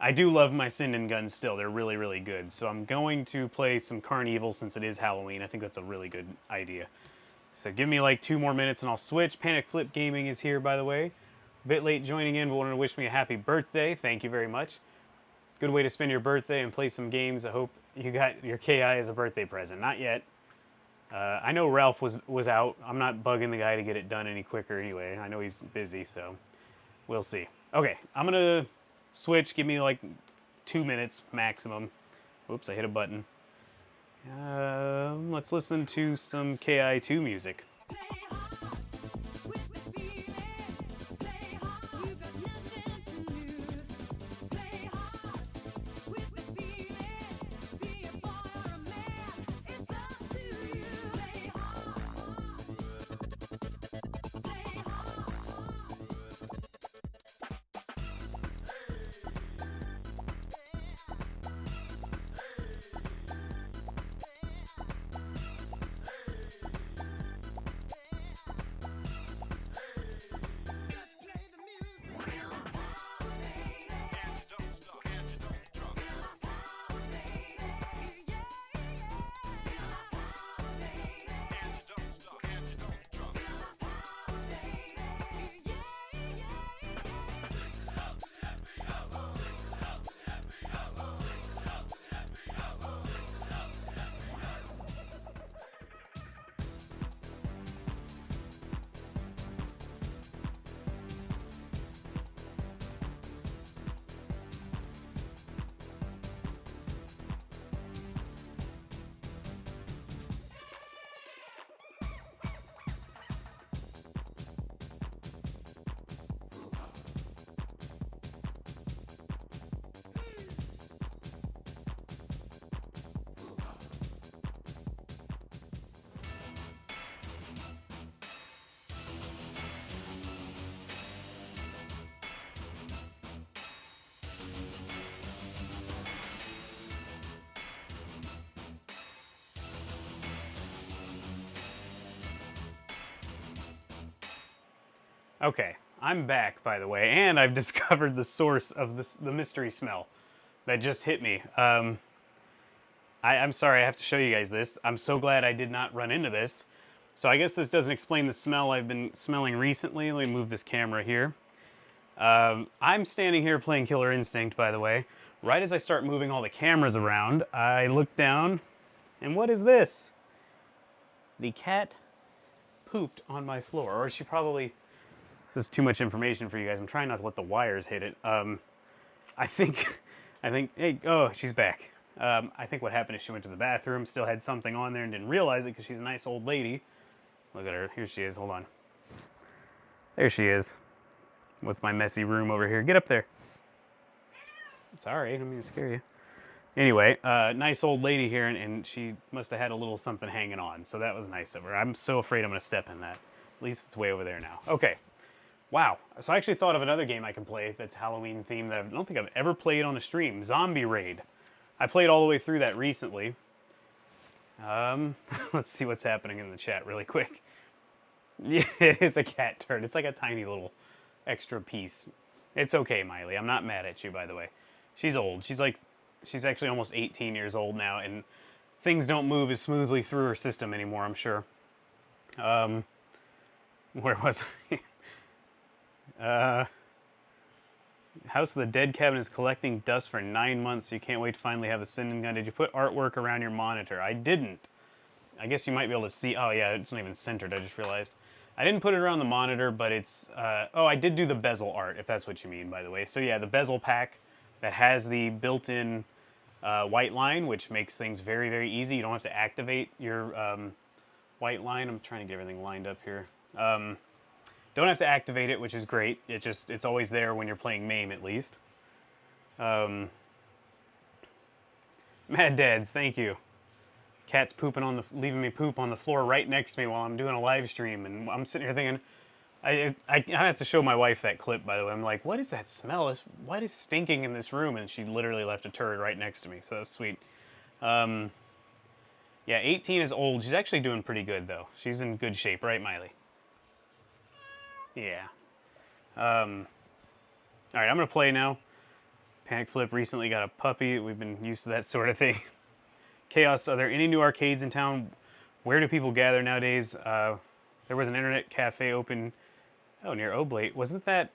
I do love my Sinden guns still. They're really, really good. So I'm going to play some Carnival since it is Halloween. I think that's a really good idea. So give me like 2 more minutes and I'll switch. Panic Flip Gaming is here, by the way. A bit late joining in, but wanted to wish me a happy birthday. Thank you very much. Good way to spend your birthday and play some games. I hope you got your KI as a birthday present. Not yet. I know Ralph was out. I'm not bugging the guy to get it done any quicker anyway. I know he's busy, so we'll see. Okay, I'm going to switch. Give me like 2 minutes maximum. Oops, I hit a button. Let's listen to some KI2 music. Okay, I'm back, by the way, and I've discovered the source of the mystery smell that just hit me. I'm sorry, I have to show you guys this. I'm so glad I did not run into this. So I guess this doesn't explain the smell I've been smelling recently. Let me move this camera here. I'm standing here playing Killer Instinct, by the way. Right as I start moving all the cameras around, I look down, and what is this? The cat pooped on my floor, or she probably... This is too much information for you guys. I'm trying not to let the wires hit it. I think, hey, oh, she's back. I think what happened is she went to the bathroom, still had something on there and didn't realize it because she's a nice old lady. Look at her, here she is, hold on. There she is, with my messy room over here. Get up there. Sorry, I didn't mean to scare you. Anyway, nice old lady here, and she must have had a little something hanging on, so that was nice of her. I'm so afraid I'm going to step in that. At least it's way over there now. Okay. Wow. So I actually thought of another game I can play that's Halloween themed that I don't think I've ever played on a stream. Zombie Raid. I played all the way through that recently. Let's see what's happening in the chat really quick. Yeah, it is a cat turd. It's like a tiny little extra piece. It's okay, Miley. I'm not mad at you, by the way. She's old. She's actually almost 18 years old now, and things don't move as smoothly through her system anymore, I'm sure. Where was I? House of the Dead cabinet is collecting dust for 9 months. You can't wait to finally have a sending gun. Did you put artwork around your monitor? I didn't. I guess you might be able to see. Oh, yeah, it's not even centered. I just realized. I didn't put it around the monitor, but it's... oh, I did do the bezel art, if that's what you mean, by the way. So, yeah, the bezel pack that has the built-in white line, which makes things very, very easy. You don't have to activate your white line. I'm trying to get everything lined up here. Don't have to activate it, which is great. It's always there when you're playing MAME, at least. Mad Dads, thank you. Cat's pooping leaving me poop on the floor right next to me while I'm doing a live stream, and I'm sitting here thinking, I have to show my wife that clip, by the way. I'm like, what is that smell? What is stinking in this room? And she literally left a turd right next to me, so that's sweet. Yeah, 18 is old. She's actually doing pretty good, though. She's in good shape, right, Miley? Yeah. All right, I'm going to play now. Panic Flip recently got a puppy. We've been used to that sort of thing. Chaos, are there any new arcades in town? Where do people gather nowadays? There was an internet cafe open, near Oblate. Wasn't that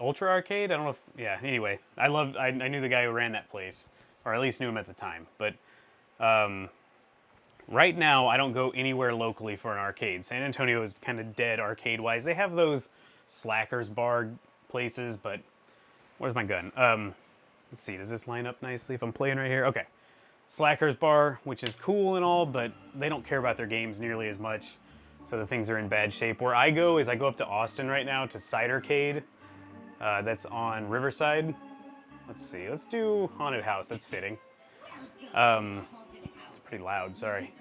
Ultra Arcade? I don't know if, yeah, anyway. I knew the guy who ran that place, or at least knew him at the time. But, right now, I don't go anywhere locally for an arcade. San Antonio is kind of dead arcade-wise. They have those Slackers bar places, but where's my gun? Let's see, does this line up nicely if I'm playing right here? Okay. Slackers bar, which is cool and all, but they don't care about their games nearly as much, so the things are in bad shape. Where I go is I go up to Austin right now to Cidercade. That's on Riverside. Let's see, let's do Haunted House, that's fitting. Pretty loud, sorry.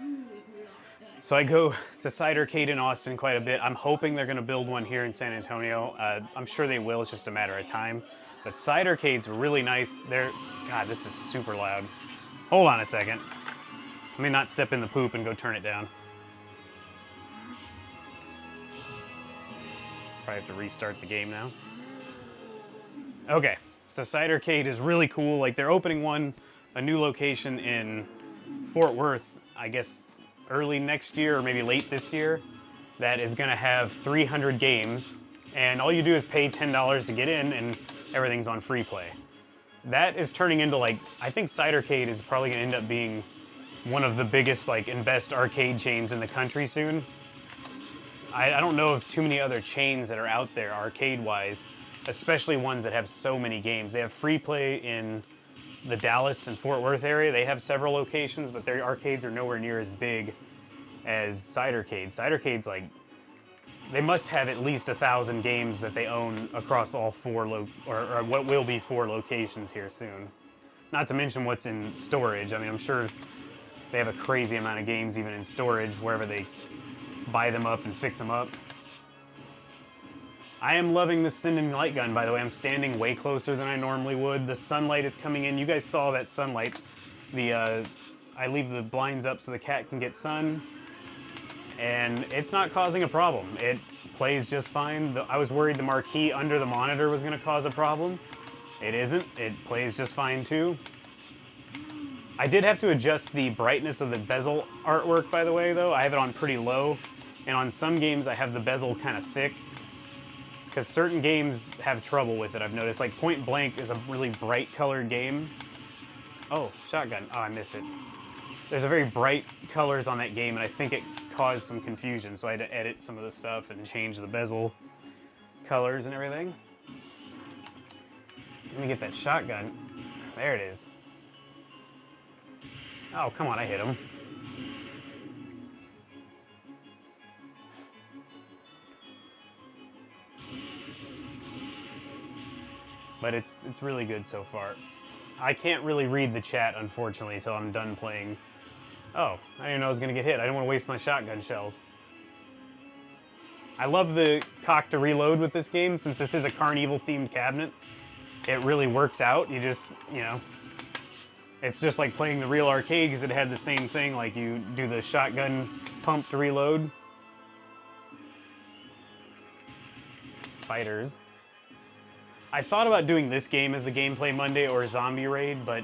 So I go to Cidercade in Austin quite a bit. I'm hoping they're going to build one here in San Antonio. I'm sure they will, it's just a matter of time. But Cidercade's really nice. God, this is super loud. Hold on a second. Let me not step in the poop and go turn it down. Probably have to restart the game now. Okay, so Cidercade is really cool. Like, they're opening a new location in Fort Worth, I guess early next year or maybe late this year, that is going to have 300 games, and all you do is pay $10 to get in, and everything's on free play. That is turning into, like, I think Cidercade is probably going to end up being one of the biggest, like, and best arcade chains in the country soon. I don't know of too many other chains that are out there arcade-wise, especially ones that have so many games. They have free play in the Dallas and Fort Worth area. They have several locations, but their arcades are nowhere near as big as Cidercade. Cidercade's like, they must have at least 1,000 games that they own across all or what will be 4 locations here soon. Not to mention what's in storage. I mean, I'm sure they have a crazy amount of games even in storage wherever they buy them up and fix them up. I am loving this sending light gun, by the way. I'm standing way closer than I normally would. The sunlight is coming in. You guys saw that sunlight. I leave the blinds up so the cat can get sun, and it's not causing a problem. plays just fine. I was worried the marquee under the monitor was going to cause a problem. It isn't. It plays just fine too. I did have to adjust the brightness of the bezel artwork, by the way, though. I have it on pretty low, and on some games I have the bezel kind of thick, because certain games have trouble with it, I've noticed. Like Point Blank is a really bright colored game. Oh, shotgun. Oh, I missed it. There's a very bright colors on that game, and I think it caused some confusion, so I had to edit some of the stuff and change the bezel colors and everything. Let me get that shotgun. There it is. Oh, come on, I hit him. But it's really good so far. I can't really read the chat, unfortunately, until I'm done playing. Oh, I didn't even know I was going to get hit. I didn't want to waste my shotgun shells. I love the cock to reload with this game, since this is a Carnival-themed cabinet. It really works out. You just, you know, it's just like playing the real arcade, because it had the same thing, like you do the shotgun pump to reload. Spiders. I thought about doing this game as the Gameplay Monday or Zombie Raid, but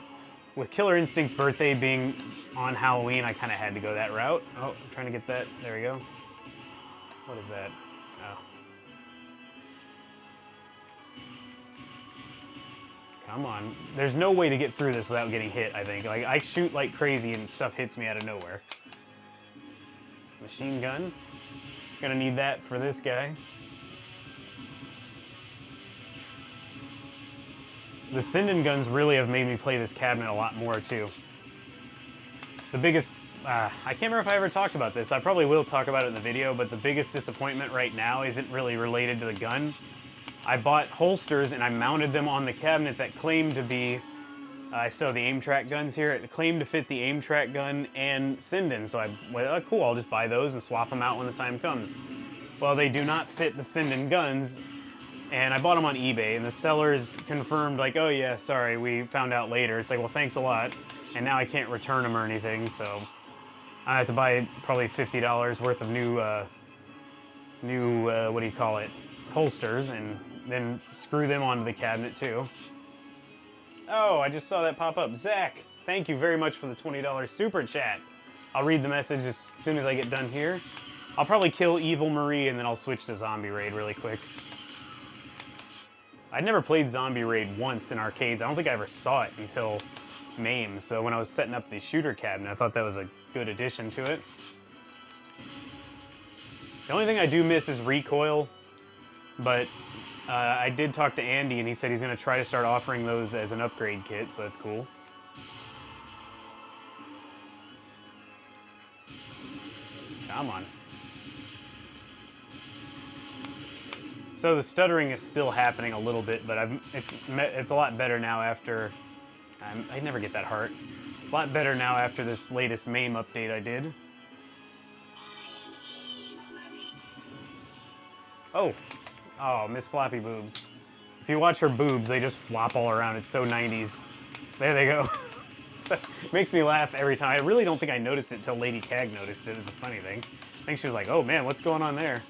with Killer Instinct's birthday being on Halloween, I kind of had to go that route. Oh, I'm trying to get that. There we go. What is that? Oh. Come on. There's no way to get through this without getting hit, I think. Like, I shoot like crazy and stuff hits me out of nowhere. Machine gun. Gonna need that for this guy. The Sinden guns really have made me play this cabinet a lot more, too. The biggest... I can't remember if I ever talked about this. I probably will talk about it in the video, but the biggest disappointment right now isn't really related to the gun. I bought holsters and I mounted them on the cabinet that claimed to be... I still have the aim track guns here. It claimed to fit the aim track gun and Sinden, so I went, oh, cool, I'll just buy those and swap them out when the time comes. Well, they do not fit the Sinden guns, and I bought them on eBay, and the sellers confirmed, like, oh yeah, sorry, we found out later. It's like, well, thanks a lot, and now I can't return them or anything, so I have to buy probably $50 worth of new, what do you call it, holsters, and then screw them onto the cabinet too. Oh, I just saw that pop up. Zach, thank you very much for the $20 super chat. I'll read the message as soon as I get done here. I'll probably kill Evil Marie, and then I'll switch to Zombie Raid really quick. I'd never played Zombie Raid once in arcades. I don't think I ever saw it until MAME, so when I was setting up the shooter cabinet, I thought that was a good addition to it. The only thing I do miss is recoil, but I did talk to Andy, and he said he's going to try to start offering those as an upgrade kit, so that's cool. Come on. So the stuttering is still happening a little bit, but it's a lot better now after... I never get that heart. A lot better now after this latest MAME update I did. Oh. Oh, Miss Floppy Boobs. If you watch her boobs, they just flop all around. It's so 90s. There they go. So, it makes me laugh every time. I really don't think I noticed it until Lady Cag noticed it. It's a funny thing. I think she was like, oh man, what's going on there?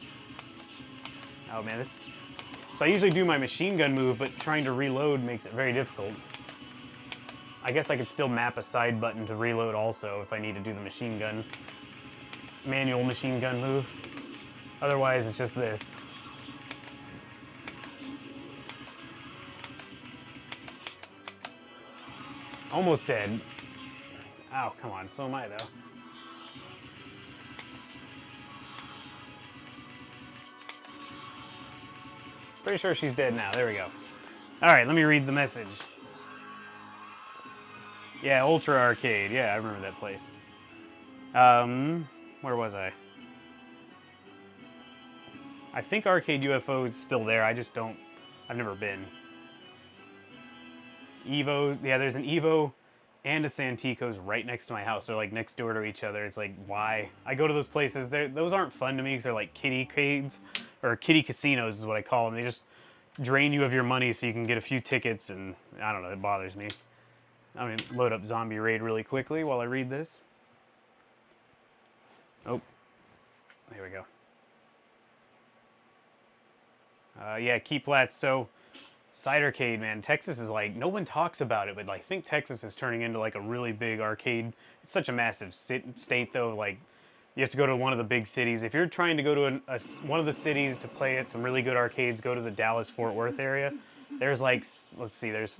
Oh man, this... So I usually do my machine gun move, but trying to reload makes it very difficult. I guess I could still map a side button to reload also if I need to do the machine gun, manual machine gun move. Otherwise, it's just this. Almost dead. Ow, come on, so am I though. Pretty sure she's dead now. There we go. All right, let me read the message. Yeah, Ultra Arcade. Yeah, I remember that place. Where was I? I think Arcade UFO is still there. I just don't... I've never been. Evo... Yeah, there's an Evo and a Santikos right next to my house. They're like next door to each other. It's like, why? I go to those places. Those aren't fun to me because they're like kiddie cades. Or kiddie casinos is what I call them. They just drain you of your money so you can get a few tickets, and I don't know, it bothers me. I'm going to load up Zombie Raid really quickly while I read this. Oh, here we go. Yeah, Key Platts. So, Cidercade, man, Texas is like, no one talks about it, but like, I think Texas is turning into like a really big arcade. It's such a massive state, though. Like, you have to go to one of the big cities. If you're trying to go to one of the cities to play at some really good arcades, go to the Dallas-Fort Worth area. There's like, let's see, there's,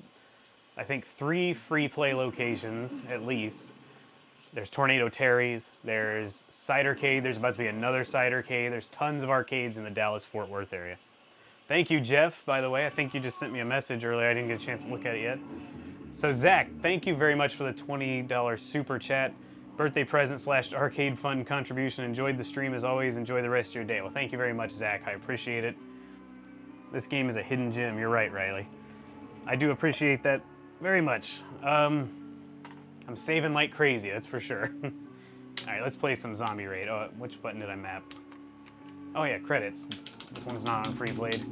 I think, 3 free play locations at least. There's Tornado Terry's, there's Cidercade, there's about to be another Cidercade. There's tons of arcades in the Dallas-Fort Worth area. Thank you, Jeff, by the way. I think you just sent me a message earlier. I didn't get a chance to look at it yet. So, Zach, thank you very much for the $20 super chat. Birthday present / arcade fund contribution. Enjoyed the stream as always. Enjoy the rest of your day. Well, thank you very much, Zach. I appreciate it. This game is a hidden gem. You're right, Riley. I do appreciate that very much. I'm saving like crazy, that's for sure. All right, let's play some Zombie Raid. Oh, which button did I map? Oh yeah, credits. This one's not on Free Played.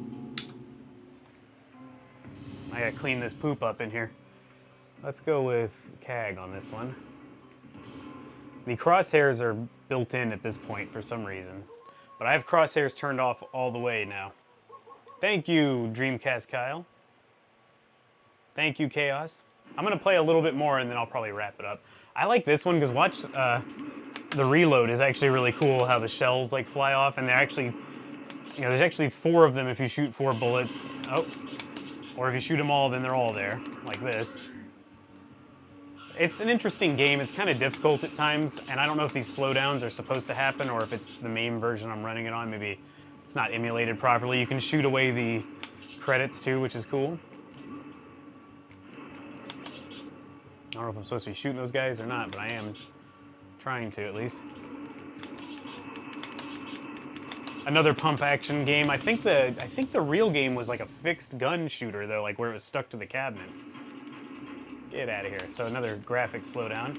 I gotta clean this poop up in here. Let's go with CAG on this one. The crosshairs are built in at this point for some reason. But I have crosshairs turned off all the way now. Thank you, Dreamcast Kyle. Thank you, Chaos. I'm gonna play a little bit more and then I'll probably wrap it up. I like this one because watch, the reload is actually really cool, how the shells like fly off, and they're actually, you know, there's actually 4 of them if you shoot 4 bullets. Oh, or if you shoot them all, then they're all there, like this. It's an interesting game. It's kind of difficult at times, and I don't know if these slowdowns are supposed to happen or if it's the main version I'm running it on. Maybe it's not emulated properly. You can shoot away the credits too, which is cool. I don't know if I'm supposed to be shooting those guys or not, but I am trying to at least. Another pump action game. I think the real game was like a fixed gun shooter though, like where it was stuck to the cabinet. Get out of here. So another graphic slowdown.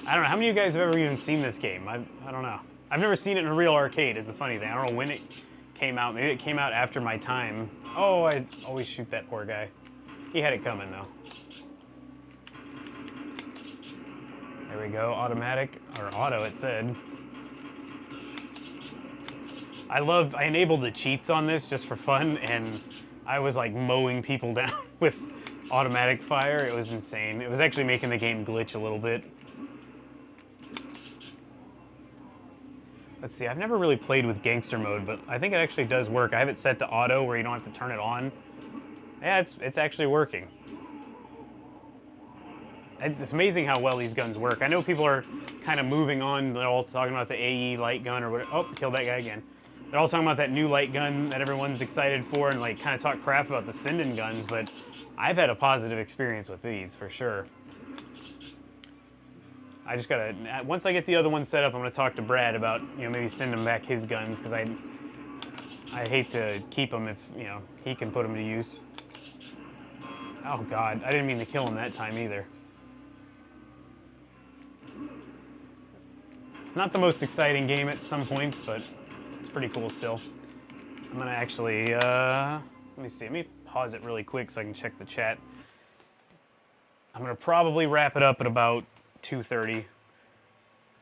I don't know, how many of you guys have ever even seen this game? I don't know. I've never seen it in a real arcade is the funny thing. I don't know when it came out. Maybe it came out after my time. Oh, I always shoot that poor guy. He had it coming though. There we go, automatic, or auto it said. I enabled the cheats on this just for fun, and I was like mowing people down with automatic fire. It was insane. It was actually making the game glitch a little bit. Let's see, I've never really played with gangster mode, but I think it actually does work. I have it set to auto where you don't have to turn it on. Yeah, it's actually working. It's amazing how well these guns work. I know people are kind of moving on. They're all talking about the AE light gun or whatever. Oh, killed that guy again. They're all talking about that new light gun that everyone's excited for and like kind of talk crap about the Sinden guns, but I've had a positive experience with these for sure. I just gotta, once I get the other one set up, I'm gonna talk to Brad about, you know, maybe send him back his guns because I hate to keep them if, you know, he can put them to use. Oh God, I didn't mean to kill him that time either. Not the most exciting game at some points, but it's pretty cool still. I'm gonna actually, let me see, let me pause it really quick so I can check the chat. I'm gonna probably wrap it up at about 2:30.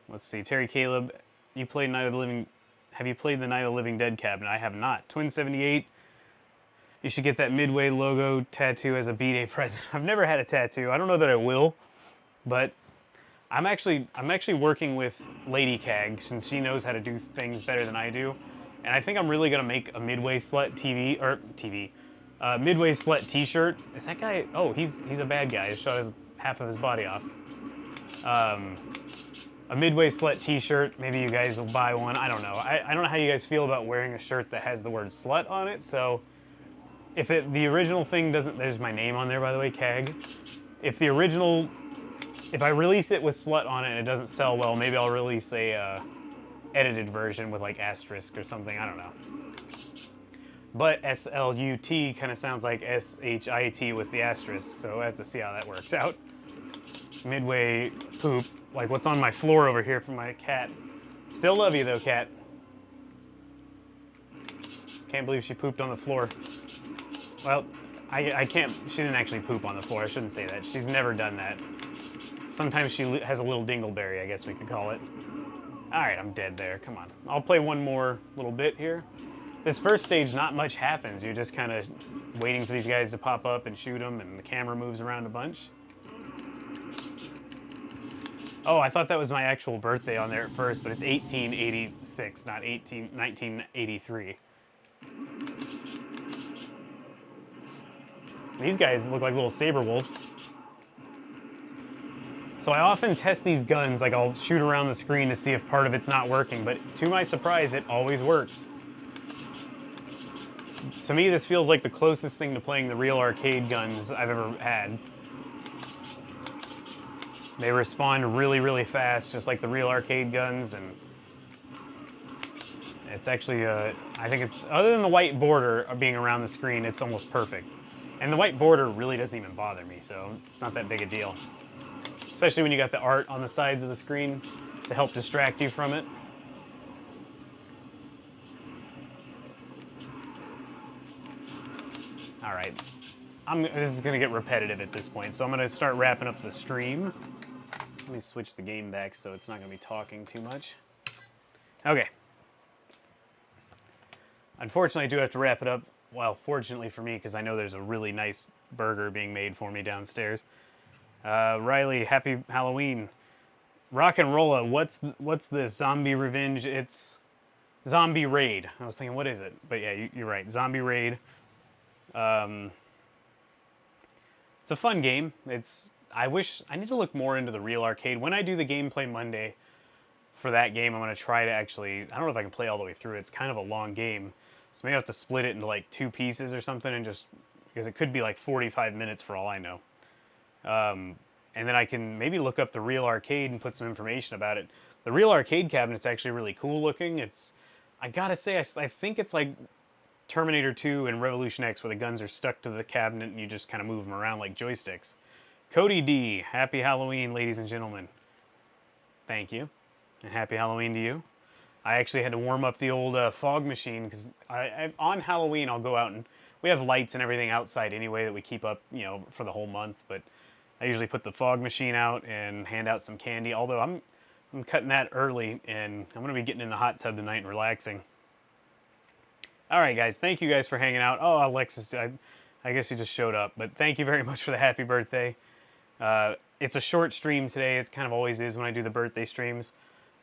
Let's see, Terry Caleb, you played Night of the Living, have you played the Night of the Living Dead cabinet? I have not. Twin78, you should get that Midway logo tattoo as a B-Day present. I've never had a tattoo. I don't know that I will, but I'm actually working with Lady CAG since she knows how to do things better than I do, and I think I'm really gonna make a Midway Slut Midway Slut T-shirt. Is that guy? Oh, he's a bad guy. He shot half of his body off. A Midway Slut T-shirt. Maybe you guys will buy one. I don't know. I don't know how you guys feel about wearing a shirt that has the word slut on it. So if the original thing doesn't, there's my name on there by the way, CAG. If I release it with slut on it and it doesn't sell well, maybe I'll release a edited version with like asterisk or something, I don't know. But SLUT kind of sounds like SHIT with the asterisk, so I have to see how that works out. Midway poop, like what's on my floor over here from my cat. Still love you though, cat. Can't believe she pooped on the floor. Well, I can't, she didn't actually poop on the floor, I shouldn't say that. She's never done that. Sometimes she has a little dingleberry, I guess we could call it. Alright, I'm dead there. Come on. I'll play one more little bit here. This first stage, not much happens. You're just kind of waiting for these guys to pop up and shoot them, and the camera moves around a bunch. Oh, I thought that was my actual birthday on there at first, but it's 1886, not 1983. These guys look like little saber wolves. So I often test these guns, like I'll shoot around the screen to see if part of it's not working, but to my surprise, it always works. To me, this feels like the closest thing to playing the real arcade guns I've ever had. They respond really, really fast, just like the real arcade guns, and it's actually, I think it's, other than the white border being around the screen, it's almost perfect. And the white border really doesn't even bother me, so it's not that big a deal. Especially when you got the art on the sides of the screen to help distract you from it. All right, this is gonna get repetitive at this point, so I'm gonna start wrapping up the stream. Let me switch the game back so it's not gonna be talking too much. Okay. Unfortunately, I do have to wrap it up. Well, fortunately for me, because I know there's a really nice burger being made for me downstairs. Riley, happy Halloween. Rock and Rolla, what's this? Zombie Revenge? It's Zombie Raid. I was thinking, what is it? But yeah, you're right. Zombie Raid. It's a fun game. I need to look more into the real arcade. When I do the Gameplay Monday for that game, I'm going to try to actually, I don't know if I can play all the way through. It's kind of a long game. So maybe I have to split it into like 2 pieces or something and just, because it could be like 45 minutes for all I know. And then I can maybe look up the real arcade and put some information about it. The real arcade cabinet's actually really cool looking. I gotta say, I think it's like Terminator 2 and Revolution X, where the guns are stuck to the cabinet and you just kind of move them around like joysticks. Cody D, happy Halloween, ladies and gentlemen. Thank you, and happy Halloween to you. I actually had to warm up the old fog machine, because on Halloween I'll go out and we have lights and everything outside anyway that we keep up, you know, for the whole month, but I usually put the fog machine out and hand out some candy, although I'm cutting that early, and I'm going to be getting in the hot tub tonight and relaxing. Alright guys, thank you guys for hanging out. Oh, Alexis, I guess you just showed up, but thank you very much for the happy birthday. It's a short stream today. It kind of always is when I do the birthday streams.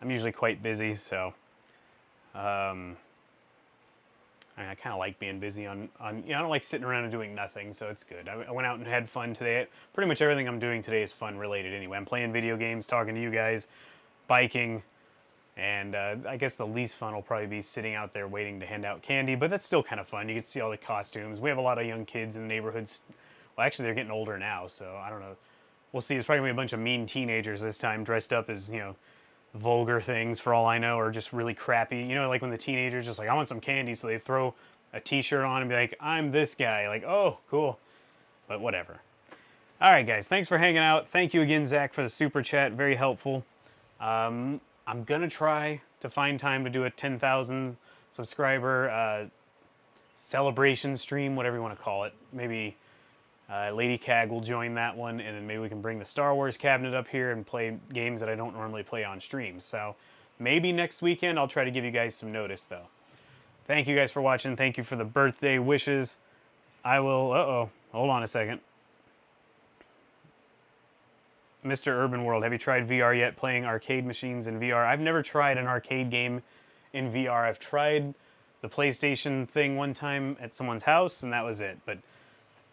I'm usually quite busy, so I kind of like being busy on you know, I don't like sitting around and doing nothing, so it's good. I went out and had fun today. Pretty much everything I'm doing today is fun related anyway. I'm playing video games, talking to you guys, biking, and I guess the least fun will probably be sitting out there waiting to hand out candy, but that's still kind of fun. You get to see all the costumes. We have a lot of young kids in the neighborhoods. Well, actually, they're getting older now, so I don't know. We'll see. It's probably going to be a bunch of mean teenagers this time, dressed up as, you know, vulgar things for all I know, or just really crappy. You know, like when the teenagers just like, I want some candy, so they throw a t-shirt on and be like, I'm this guy. Like, oh, cool. But whatever. All right, guys. Thanks for hanging out. Thank you again, Zach, for the super chat. Very helpful. I'm going to try to find time to do a 10,000 subscriber celebration stream, whatever you want to call it. Maybe Lady Cag will join that one, and then maybe we can bring the Star Wars cabinet up here and play games that I don't normally play on streams. So maybe next weekend I'll try to give you guys some notice, though. Thank you guys for watching. Thank you for the birthday wishes. I will... hold on a second. Mr. Urban World, have you tried VR yet? Playing arcade machines in VR? I've never tried an arcade game in VR. I've tried the PlayStation thing one time at someone's house, and that was it. But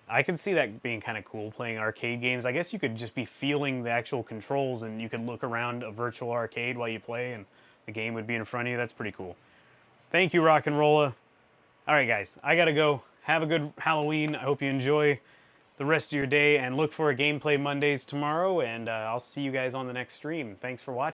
I could see that being kind of cool, playing arcade games. I guess you could just be feeling the actual controls, and you could look around a virtual arcade while you play, and the game would be in front of you. That's pretty cool. Thank you, Rock and Rolla. All right, guys, I gotta go. Have a good Halloween. I hope you enjoy the rest of your day, and look for a Gameplay Mondays tomorrow, and I'll see you guys on the next stream. Thanks for watching.